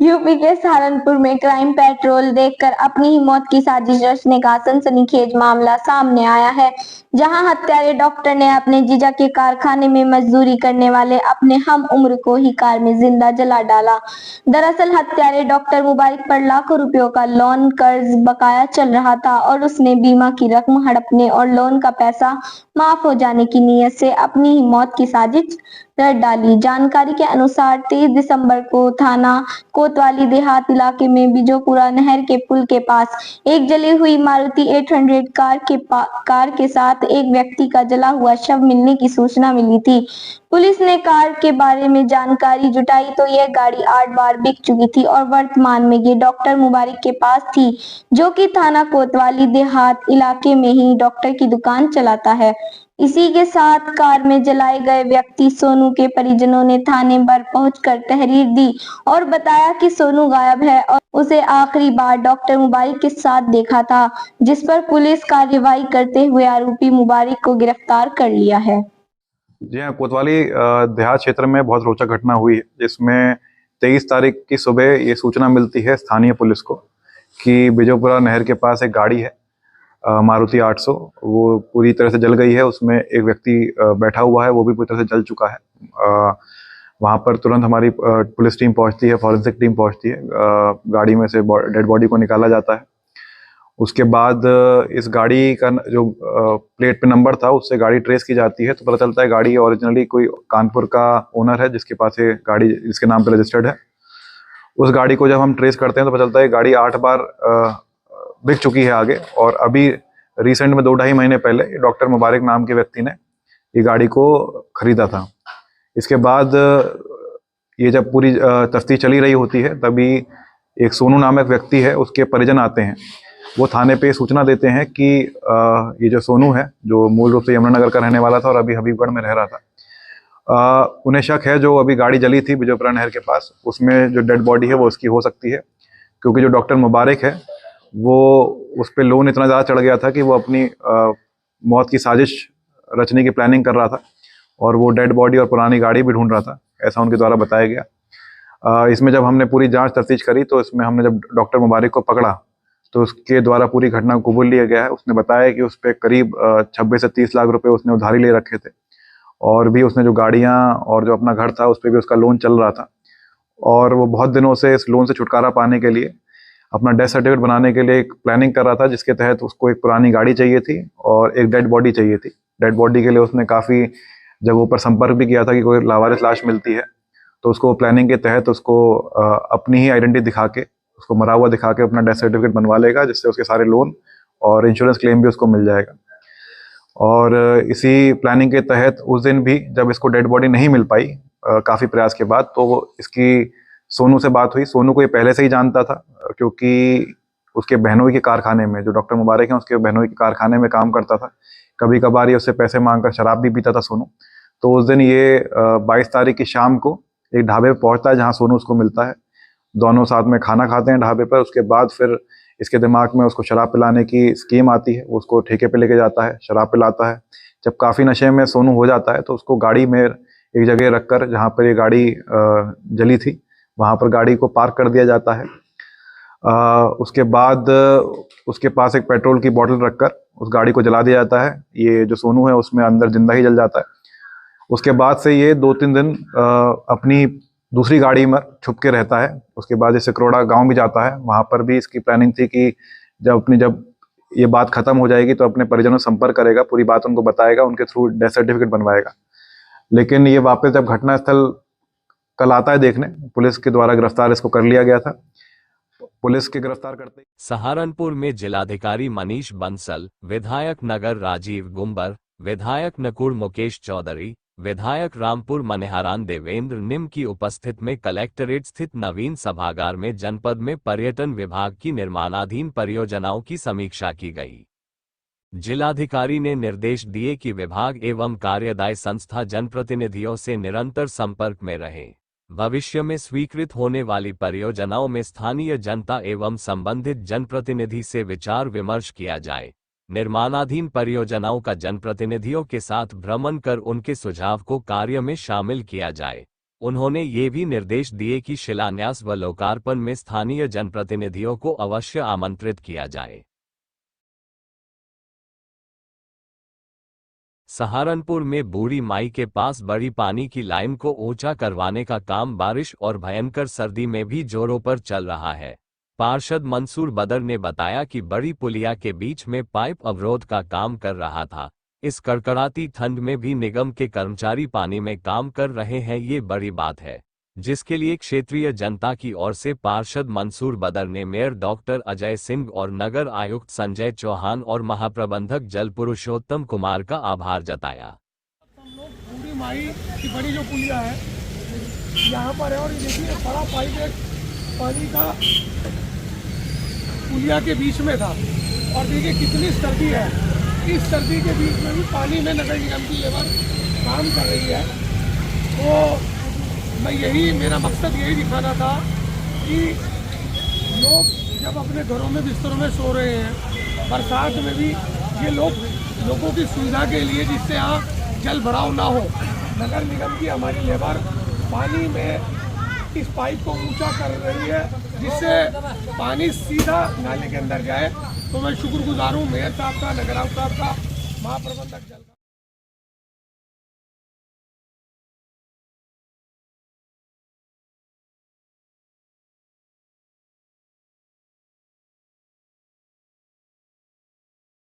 UP के सहारनपुर में crime petrol देखकर अपनी ही मौत की साजिश रचने का सनसनीखेज मामला सामने आया है, जहां हत्यारे डॉक्टर ने अपने जीजा के कारखाने में मजदूरी करने वाले अपने हम उम्र को ही कार में जिंदा जला डाला। दरअसल हत्यारे डॉक्टर मुबारक पर लाखों रुपयों का लोन कर्ज बकाया चल रहा था और उसने बीमा की रकम हड़पने और लोन का पैसा माफ हो जाने की नीयत से अपनी ही मौत की साजिश रच डाली। जानकारी के अनुसार 23 दिसंबर को थाना कोतवाली देहात इलाके में बिजोपुरा नहर के पुल के पास एक जली हुई मारुति 800 कार के साथ एक व्यक्ति का जला हुआ शव मिलने की सूचना मिली थी। पुलिस ने कार के बारे में जानकारी जुटाई तो यह गाड़ी 8 बार बिक चुकी थी और वर्तमान में ये डॉक्टर मुबारक के पास थी, जो कि थाना कोतवाली देहात इलाके में ही डॉक्टर की दुकान चलाता है। इसी के साथ कार में जलाए गए व्यक्ति सोनू के परिजनों ने थाने पर पहुंचकर तहरीर दी और बताया कि सोनू गायब है और उसे आखिरी बार डॉक्टर मुबारक के साथ देखा था, जिस पर पुलिस कार्रवाई करते हुए आरोपी मुबारक को गिरफ्तार कर लिया है। जी हाँ, कोतवाली देहात क्षेत्र में बहुत रोचक घटना हुई है, जिसमें 23 तारीख की सुबह ये सूचना मिलती है स्थानीय पुलिस को कि बिजोपुरा नहर के पास एक गाड़ी है मारुति 800, वो पूरी तरह से जल गई है। उसमें एक व्यक्ति बैठा हुआ है, वो भी पूरी तरह से जल चुका है। वहाँ पर तुरंत हमारी पुलिस टीम पहुँचती है, फॉरेंसिक टीम पहुँचती है। गाड़ी में से डेड बॉडी को निकाला जाता है। उसके बाद इस गाड़ी का जो प्लेट पे नंबर था उससे गाड़ी ट्रेस की जाती है, तो पता चलता है गाड़ी ओरिजिनली कोई कानपुर का ओनर है जिसके पास ये गाड़ी जिसके नाम पे रजिस्टर्ड है। उस गाड़ी को जब हम ट्रेस करते हैं तो पता चलता है गाड़ी 8 बार बिक चुकी है आगे, और अभी रिसेंट में 2-2.5 महीने पहले डॉक्टर मुबारक नाम के व्यक्ति ने ये गाड़ी को खरीदा था। इसके बाद ये जब पूरी तफ्तीश चली रही होती है तभी एक सोनू नामक व्यक्ति है, उसके परिजन आते हैं। वो थाने पे सूचना देते हैं कि ये जो सोनू है, जो मूल रूप से यमुनानगर का रहने वाला था और अभी हबीबगढ़ में रह रहा था, उन्हें शक है जो अभी गाड़ी जली थी बिजोपुरा नहर के पास, उसमें जो डेड बॉडी है वो उसकी हो सकती है, क्योंकि जो डॉक्टर मुबारक है वो उस पर लोन इतना ज़्यादा चढ़ गया था कि वो अपनी मौत की साजिश रचने की प्लानिंग कर रहा था और वो डेड बॉडी और पुरानी गाड़ी भी ढूंढ रहा था, ऐसा उनके द्वारा बताया गया। इसमें जब हमने पूरी जांच तफ्तीश करी तो इसमें हमने जब डॉक्टर मुबारक को पकड़ा तो उसके द्वारा पूरी घटना को कबूल लिया गया है। उसने बताया कि उस पर करीब 26 से 30 लाख रुपए उसने उधारी ले रखे थे, और भी उसने जो गाड़ियाँ और जो अपना घर था उस पर भी उसका लोन चल रहा था, और वो बहुत दिनों से इस लोन से छुटकारा पाने के लिए अपना डेथ सर्टिफिकेट बनाने के लिए एक प्लानिंग कर रहा था, जिसके तहत उसको एक पुरानी गाड़ी चाहिए थी और एक डेड बॉडी चाहिए थी। डेड बॉडी के लिए उसने काफ़ी जगहों पर संपर्क भी किया था कि कोई लावारिस लाश मिलती है तो उसको प्लानिंग के तहत उसको अपनी ही आइडेंटिटी दिखा के, उसको मरा हुआ दिखा के अपना डेथ सर्टिफिकेट बनवा लेगा, जिससे उसके सारे लोन और इंश्योरेंस क्लेम भी उसको मिल जाएगा। और इसी प्लानिंग के तहत उस दिन भी जब इसको डेड बॉडी नहीं मिल पाई काफ़ी प्रयास के बाद, तो इसकी सोनू से बात हुई। सोनू को ये पहले से ही जानता था, क्योंकि उसके बहनोई के कारखाने में, जो डॉक्टर मुबारक हैं उसके बहनोई के कारखाने में काम करता था। कभी कभार ये उससे पैसे मांगकर शराब भी पीता था सोनू। तो उस दिन ये 22 तारीख की शाम को एक ढाबे पर पहुंचता है जहां सोनू उसको मिलता है। दोनों साथ में खाना खाते हैं ढाबे पर। उसके बाद फिर इसके दिमाग में उसको शराब पिलाने की स्कीम आती है, वो उसको ठेके पे लेके जाता है, शराब पिलाता है। जब काफ़ी नशे में सोनू हो जाता है तो उसको गाड़ी में एक जगह रखकर, जहाँ पर ये गाड़ी जली थी वहाँ पर गाड़ी को पार्क कर दिया जाता है। उसके बाद उसके पास एक पेट्रोल की बोतल रखकर उस गाड़ी को जला दिया जाता है। ये जो सोनू है उसमें अंदर जिंदा ही जल जाता है। उसके बाद से ये 2-3 दिन अपनी दूसरी गाड़ी में छुप के रहता है। उसके बाद ये सिकरोड़ा गांव भी जाता है, वहाँ पर भी इसकी प्लानिंग थी कि जब ये बात खत्म हो जाएगी तो अपने परिजनों से संपर्क करेगा, पूरी बात उनको बताएगा, उनके थ्रू डेथ सर्टिफिकेट बनवाएगा। लेकिन ये वापस जब घटनास्थल कल आता है देखने, पुलिस के द्वारा गिरफ्तार इसको कर लिया गया था। पुलिस के गिरफ्तार करते सहारनपुर में जिलाधिकारी मनीष बंसल, विधायक नगर राजीव गुंबर, विधायक नकुड़ मुकेश चौधरी, विधायक रामपुर मनिहारान देवेंद्र निम की उपस्थित में कलेक्ट्रेट स्थित नवीन सभागार में जनपद में पर्यटन विभाग की निर्माणाधीन परियोजनाओं की समीक्षा की गई। जिलाधिकारी ने निर्देश दिए कि विभाग एवं कार्यदायी संस्था जनप्रतिनिधियों से निरंतर संपर्क में रहे। भविष्य में स्वीकृत होने वाली परियोजनाओं में स्थानीय जनता एवं संबंधित जनप्रतिनिधि से विचार विमर्श किया जाए। निर्माणाधीन परियोजनाओं का जनप्रतिनिधियों के साथ भ्रमण कर उनके सुझाव को कार्य में शामिल किया जाए। उन्होंने ये भी निर्देश दिए कि शिलान्यास व लोकार्पण में स्थानीय जनप्रतिनिधियों को अवश्य आमंत्रित किया जाए। सहारनपुर में बूढ़ी माई के पास बड़ी पानी की लाइन को ऊंचा करवाने का काम बारिश और भयंकर सर्दी में भी जोरों पर चल रहा है। पार्षद मंसूर बदर ने बताया कि बड़ी पुलिया के बीच में पाइप अवरोध का काम कर रहा था। इस कड़कड़ाती ठंड में भी निगम के कर्मचारी पानी में काम कर रहे हैं, ये बड़ी बात है, जिसके लिए क्षेत्रीय जनता की ओर से पार्षद मंसूर बदर ने मेयर डॉक्टर अजय सिंह और नगर आयुक्त संजय चौहान और महाप्रबंधक जल पुरुषोत्तम कुमार का आभार जताया। हम लोग बूढ़ी माई की बड़ी जो पुलिया है यहाँ पर है और ये देखिए बड़ा पाइप एक पानी का पुलिया के बीच में था और देखिए कितनी सर्दी है। इस सर्दी के बीच में भी पानी में नगर निगम की लेबर काम कर रही है। तो मैं मेरा मकसद यही दिखाना था कि लोग जब अपने घरों में बिस्तरों में सो रहे हैं बरसात में भी, ये लोगों की सुविधा के लिए जिससे यहाँ जल भराव ना हो, नगर निगम की हमारी लेबर पानी में इस पाइप को ऊंचा कर रही है जिससे पानी सीधा नाले के अंदर जाए। तो मैं शुक्रगुजार हूँ मेयर साहब का, नगर आयुक्त साहब का, महाप्रबंधक जल